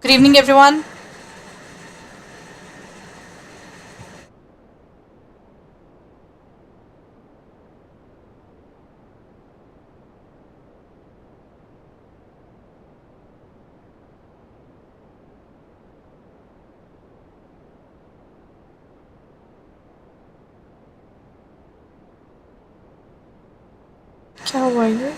Good evening, everyone. क्या हुआ ये?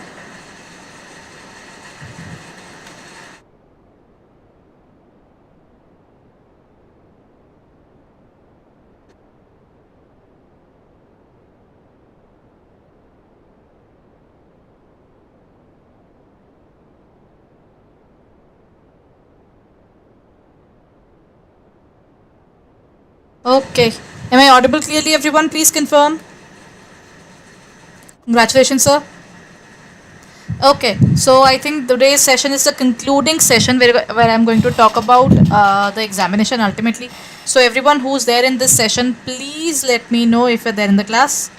Okay. Am I audible clearly, everyone? Please confirm. Congratulations, sir. Okay. So I think today's session is the concluding session where I'm going to talk about the examination ultimately. So everyone who's there in this session, please let me know if you're there in the class.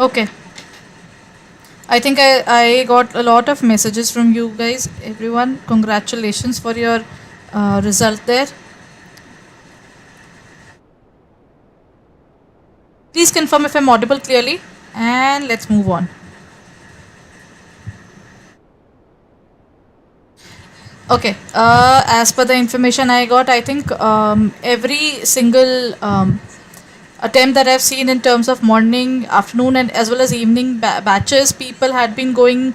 Okay. I think I got a lot of messages from you guys. Everyone, congratulations for your result there. Please confirm if I'm audible clearly and let's move on. Okay. As per the information I got, I think every single attempt that I've seen in terms of morning, afternoon, and as well as evening batches, people had been going.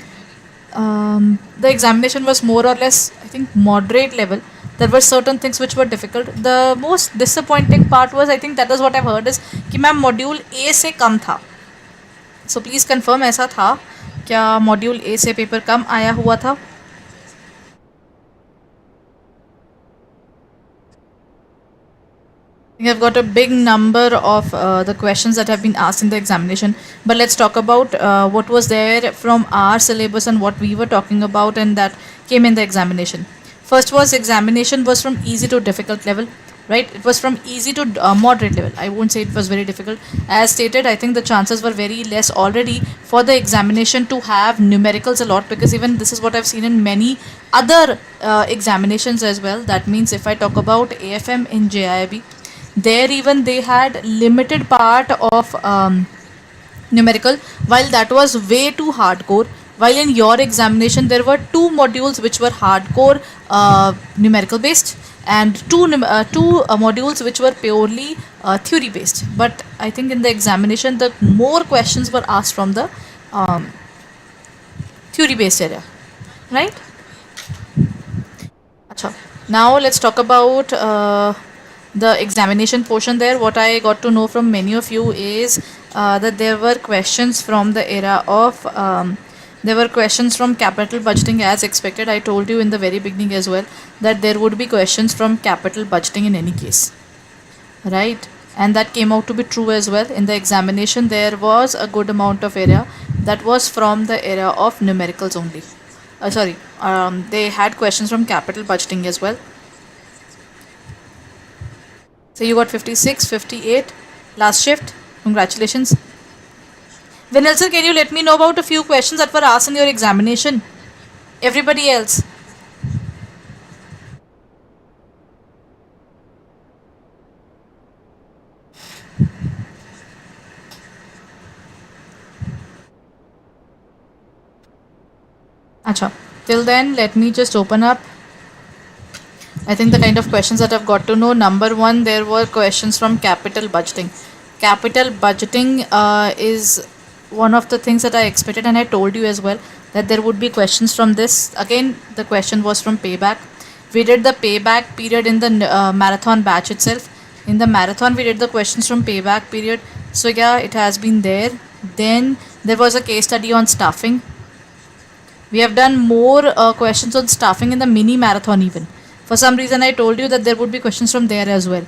The examination was more or less, I think, moderate level. There were certain things which were difficult. The most disappointing part was, I think, that is what I've heard is कि ma'am module A से कम था. So please confirm ऐसा था क्या module A से paper कम आया हुआ था? I have got a big number of the questions that have been asked in the examination, but let's talk about what was there from our syllabus and what we were talking about and that came in the examination. First was examination was from easy to difficult level, right? It was from easy to moderate level. I won't say it was very difficult. As stated, I think the chances were very less already for the examination to have numericals a lot, because even this is what I've seen in many other examinations as well. That means if I talk about AFM in JIB, there even they had limited part of numerical, while that was way too hardcore. While in your examination there were two modules which were hardcore numerical based, and two modules which were purely theory based. But I think in the examination the more questions were asked from the theory based area, right? Acha. Now let's talk about the examination portion there. What I got to know from many of you is that there were questions from the era of there were questions from capital budgeting as expected. I told you in the very beginning as well that there would be questions from capital budgeting in any case, right? And that came out to be true as well. In the examination there was a good amount of area that was from the era of numericals only. Sorry, they had questions from capital budgeting as well. So you got 56, 58, last shift. Congratulations. Vinil sir, can you let me know about a few questions that were asked in your examination? Everybody else. Acha. Till then, let me just open up. I think the kind of questions that I've got to know. Number one, there were questions from capital budgeting. Capital budgeting is one of the things that I expected, and I told you as well that there would be questions from this. Again, the question was from payback. We did the payback period in the marathon batch itself. In the marathon, we did the questions from payback period. So yeah, it has been there. Then there was a case study on staffing. We have done more questions on staffing in the mini marathon even. For some reason, I told you that there would be questions from there as well.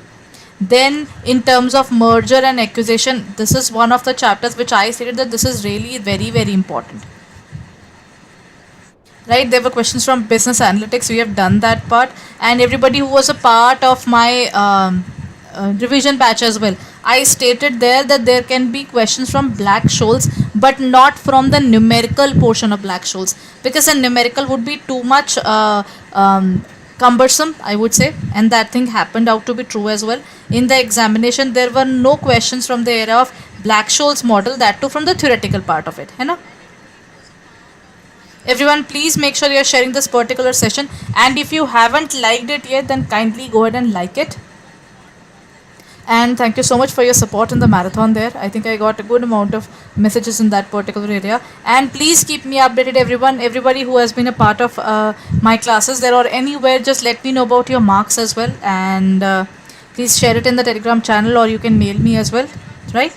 Then in terms of merger and acquisition, this is one of the chapters which I stated that this is really very very important. Right, there were questions from business analytics, we have done that part. And everybody who was a part of my revision batch as well, I stated there that there can be questions from black shoals but not from the numerical portion of black shoals, because a numerical would be too much cumbersome, I would say, and that thing happened out to be true as well. In the examination there were no questions from the area of black shoals model, that too from the theoretical part of it, है ना. Everyone, please make sure you are sharing this particular session, and if you haven't liked it yet, then kindly go ahead and like it. And thank you so much for your support in the marathon there. I think I got a good amount of messages in that particular area. And please keep me updated, everyone. Everybody who has been a part of my classes there or anywhere, just let me know about your marks as well. And please share it in the Telegram channel, or you can mail me as well, right?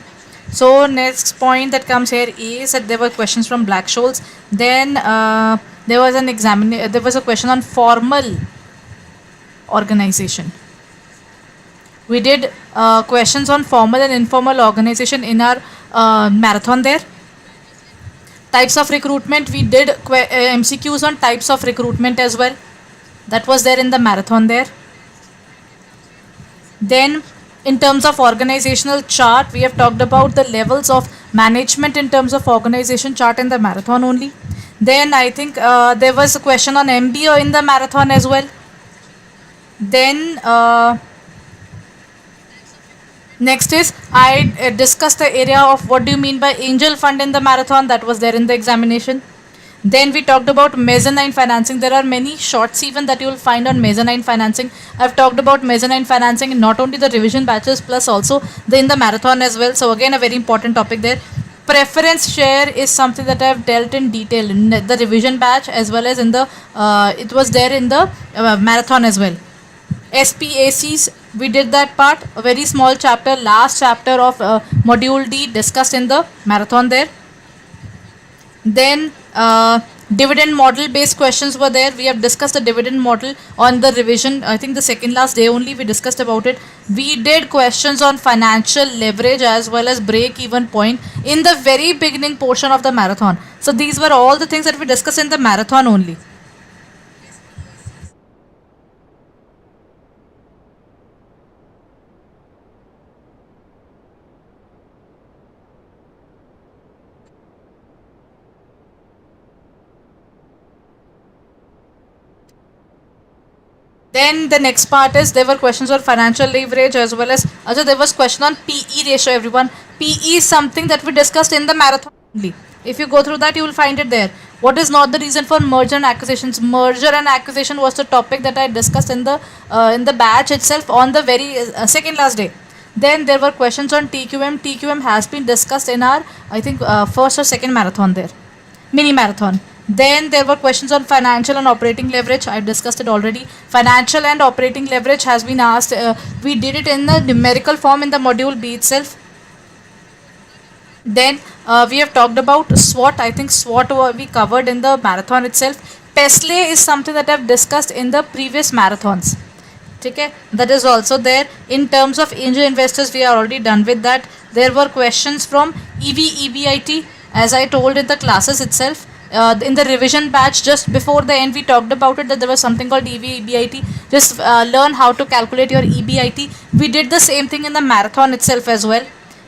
So next point that comes here is that there were questions from Black Scholes. Then there was there was a question on formal organization. We did questions on formal and informal organization in our marathon there. Types of recruitment, we did MCQs on types of recruitment as well. That was there in the marathon there. Then in terms of organizational chart, we have talked about the levels of management in terms of organization chart in the marathon only. Then I think there was a question on MBO in the marathon as well. Then next is I discussed the area of what do you mean by angel fund in the marathon. That was there in the examination. Then we talked about mezzanine financing. There are many shorts even that you will find on mezzanine financing. I've talked about mezzanine financing in not only the revision batches plus also in the marathon as well. So again, a very important topic there. Preference share is something that I've dealt in detail in the revision batch as well as in the it was there in the marathon as well. SPACs, we did that part, a very small chapter, last chapter of module D discussed in the marathon there. Then dividend model based questions were there. We have discussed the dividend model on the revision. I think the second last day only we discussed about it. We did questions on financial leverage as well as break even point in the very beginning portion of the marathon. So these were all the things that we discussed in the marathon only. Then the next part is there were questions on financial leverage as well as also there was question on PE ratio, everyone. PE is something that we discussed in the marathon only. If you go through that, you will find it there. What is not the reason for merger and acquisitions? Merger and acquisition was the topic that I discussed in the batch itself on the very second last day. Then there were questions on TQM. TQM has been discussed in our I think first or second marathon there, mini marathon. Then there were questions on financial and operating leverage. I discussed it already. Financial and operating leverage has been asked. We did it in the numerical form in the module B itself. Then we have talked about SWOT. I think SWOT we covered in the marathon itself. PESLE is something that I've discussed in the previous marathons. Okay, that is also there. In terms of angel investors, we are already done with that. There were questions from EBIT, as I told in the classes itself. In the revision batch just before the end we talked about it, that there was something called EBIT. Just learn how to calculate your EBIT. We did the same thing in the marathon itself as well,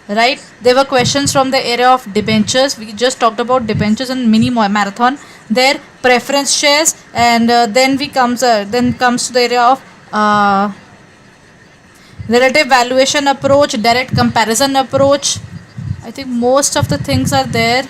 right? There were questions from the area of debentures. We just talked about debentures in mini marathon. There preference shares, and then comes to the area of relative valuation approach, direct comparison approach. I think most of the things are there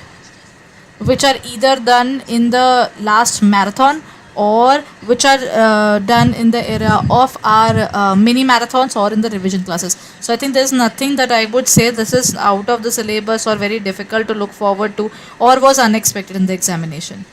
which are either done in the last marathon or which are done in the area of our mini marathons or in the revision classes. So I think there's nothing that I would say this is out of the syllabus or very difficult to look forward to or was unexpected in the examination.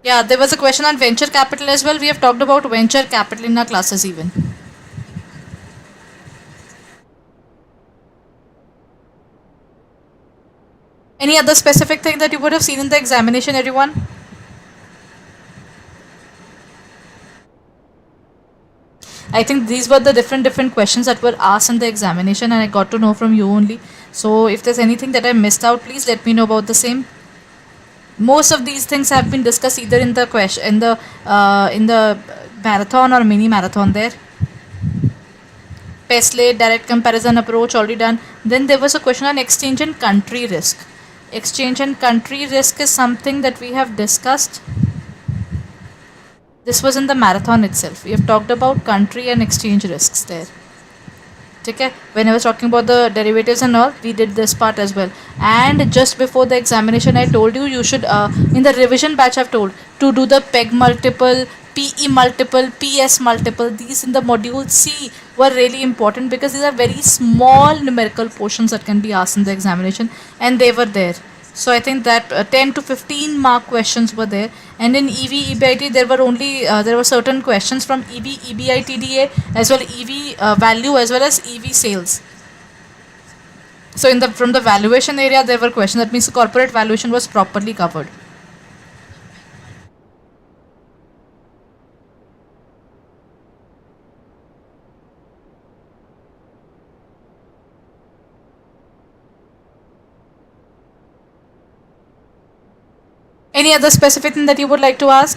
Yeah, there was a question on venture capital as well. We have talked about venture capital in our classes even. Any other specific thing that you would have seen in the examination, everyone? I think these were the different questions that were asked in the examination, and I got to know from you only. So if there's anything that I missed out, please let me know about the same. Most of these things have been discussed either in the question in the marathon or mini marathon. There, pest late direct comparison approach already done. Then there was a question on exchange and country risk. Exchange and country risk is something that we have discussed. This was in the marathon itself. We have talked about country and exchange risks there. Okay, when I was talking about the derivatives and all, we did this part as well. And just before the examination, I told you you should in the revision batch I've told to do the peg multiple, PE multiple, PS multiple. These in the module C were really important because these are very small numerical portions that can be asked in the examination, and they were there. So I think that 10 to 15 mark questions were there, and in EV EBIT there were certain questions from EV EBITDA as well EV value as well as EV sales. So in the from the valuation area there were questions, that means the corporate valuation was properly covered. Any other specific thing that you would like to ask?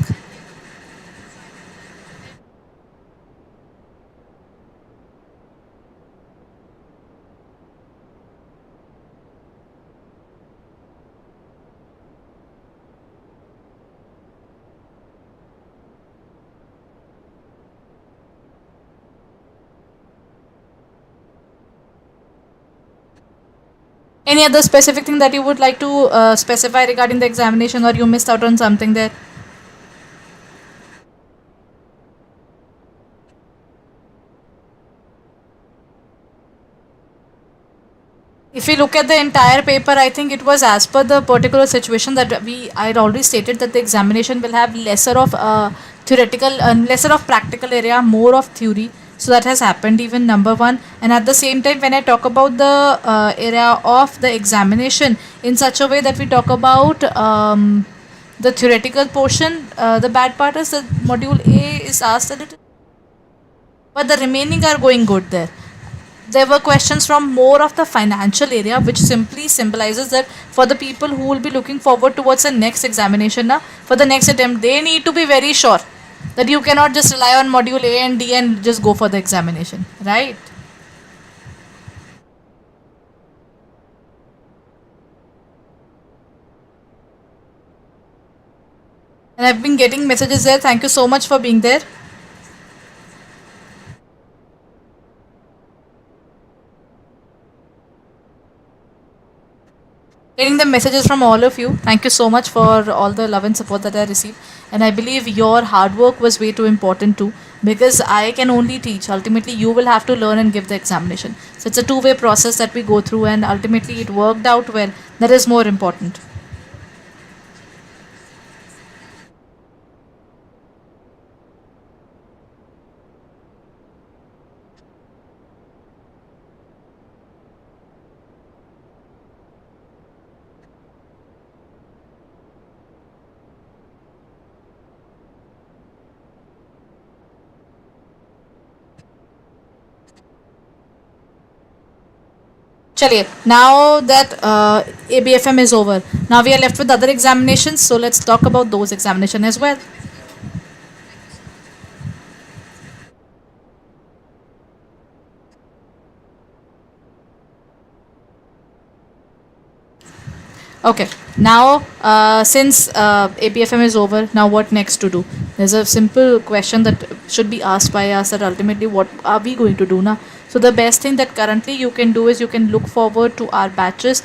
Any other specific thing that you would like to specify regarding the examination, or you missed out on something there? If we look at the entire paper, I think it was as per the particular situation that I had already stated that the examination will have lesser of theoretical, lesser of practical area, more of theory. So that has happened, even number one. And at the same time, when I talk about the area of the examination in such a way that we talk about the theoretical portion, the bad part is that module A is asked a little, but the remaining are going good there. There were questions from more of the financial area, which simply symbolizes that for the people who will be looking forward towards the next examination now, for the next attempt, they need to be very sure that you cannot just rely on module A and D and just go for the examination, right? And I've been getting messages there. Thank you so much for being there. Getting the messages from all of you. Thank you so much for all the love and support that I received. And I believe your hard work was way too important too, because I can only teach. Ultimately, you will have to learn and give the examination. So it's a two-way process that we go through, and ultimately it worked out well. That is more important. Chaliye, now that ABFM is over, now we are left with other examinations. So let's talk about those examinations as well. Okay, now since ABFM is over, now what next to do? There's a simple question that should be asked by us, that ultimately what are we going to do now? So the best thing that currently you can do is you can look forward to our batches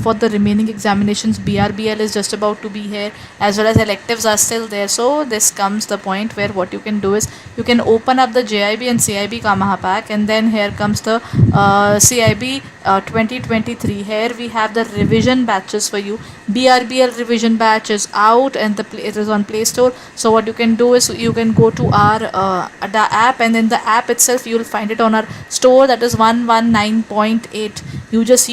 for the remaining examinations. BRBL is just about to be here, as well as electives are still there. So this comes the point where what you can do is you can open up the JIB and CIB Kamaha pack, and then here comes the CIB 2023. Here we have the revision batches for you. BRBL revision batch is out, and it is on Play Store. So what you can do is you can go to our Adda app, and in the app itself you will find it on our store, that is 119.8. You just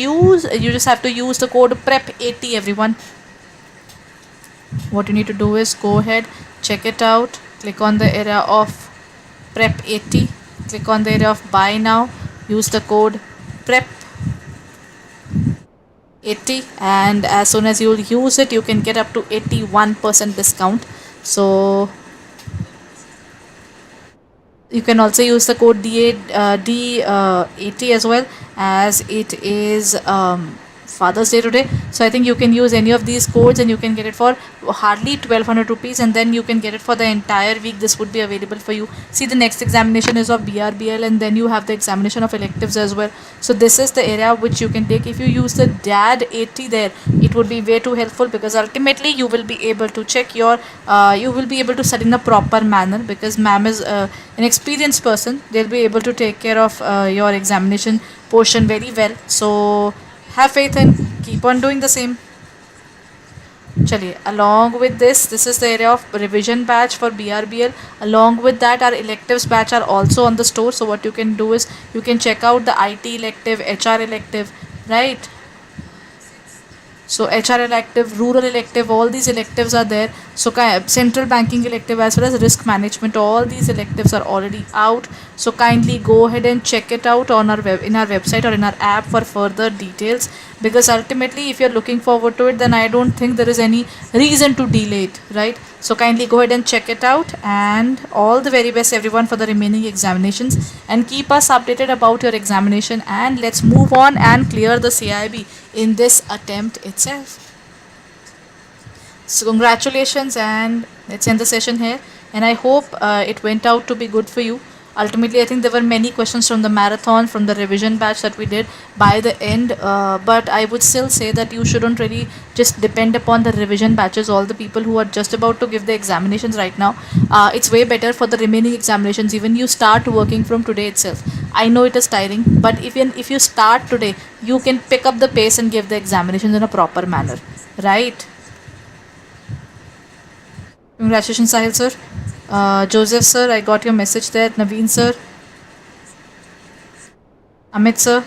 have to use the code prep80, everyone. What you need to do is go ahead, check it out, click on the area of prep80, click on the area of buy now, use the code prep80, and as soon as you will use it, you can get up to 81% discount. So you can also use the code D80 as well, as it is Father's Day today. So I think you can use any of these codes and you can get it for hardly 1200 rupees, and then you can get it for the entire week. This would be available for you. See, the next examination is of BRBL, and then you have the examination of electives as well. So this is the area which you can take. If you use the DAD 80 there, it would be way too helpful, because ultimately you will be able to check your you will be able to study in a proper manner, because ma'am is an experienced person. They'll be able to take care of your examination portion very well. So have faith and keep on doing the same. Chaliye, along with this is the area of revision batch for BRBL. Along with that, our electives batch are also on the store. So what you can do is you can check out the IT elective, HR elective, right? So HR elective, rural elective, all these electives are there. So central banking elective as well as risk management, all these electives are already out. So kindly go ahead and check it out on our in our website or in our app for further details, because ultimately if you're looking forward to it, then I don't think there is any reason to delay it, right? So kindly go ahead and check it out, and all the very best everyone for the remaining examinations, and keep us updated about your examination, and let's move on and clear the CAIIB in this attempt itself. So congratulations, and let's end the session here, and I hope it went out to be good for you. Ultimately, I think there were many questions from the marathon, from the revision batch that we did by the end, but I would still say that you shouldn't really just depend upon the revision batches. All the people who are just about to give the examinations right now, it's way better for the remaining examinations. Even you start working from today itself. I know it is tiring, but if you start today, you can pick up the pace and give the examinations in a proper manner, right? Congratulations, Sahil sir. Joseph sir, I got your message there. Naveen sir, Amit sir,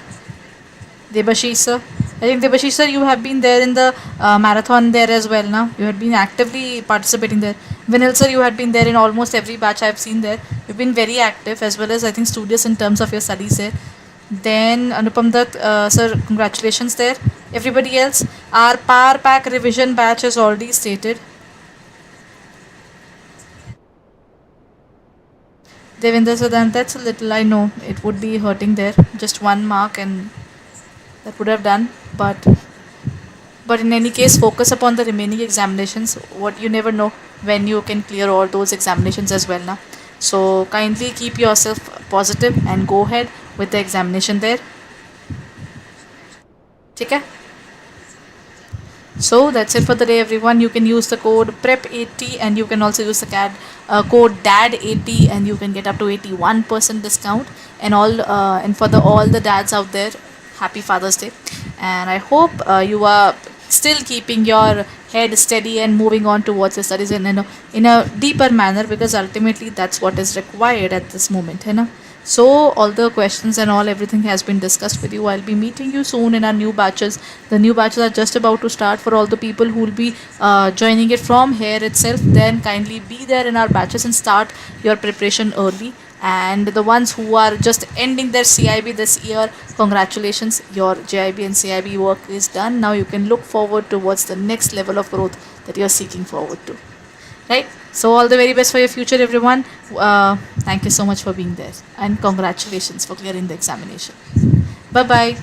Debashish sir. I think Debashish sir, you have been there in the marathon there as well now. You had been actively participating there. Vinil sir, you had been there in almost every batch I have seen there. You've been very active, as well as I think studious in terms of your studies there. Then Anupam Dutt, sir, congratulations there. Everybody else, our Power Pack revision batch is already stated. Devinder sir, then that's a little, I know it would be hurting there. Just one mark and that would have done. But in any case, focus upon the remaining examinations. What you never know when you can clear all those examinations as well now. So kindly keep yourself positive and go ahead with the examination there. Okay? So that's it for the day, everyone. You can use the code PREP80, and you can also use the code DAD80, and you can get up to 81% discount. And for all the dads out there, happy Father's Day. And I hope you are still keeping your head steady and moving on towards your studies in a deeper manner, because ultimately that's what is required at this moment. So all the questions and everything has been discussed with you. I'll be meeting you soon in our new batches. The new batches are just about to start. For all the people who will be joining it from here itself, then kindly be there in our batches and start your preparation early. And the ones who are just ending their CAIIB this year, congratulations, your JIB and CAIIB work is done. Now you can look forward towards the next level of growth that you're seeking forward to, right? So all the very best for your future, everyone. Thank you so much for being there, and congratulations for clearing the examination. Bye bye.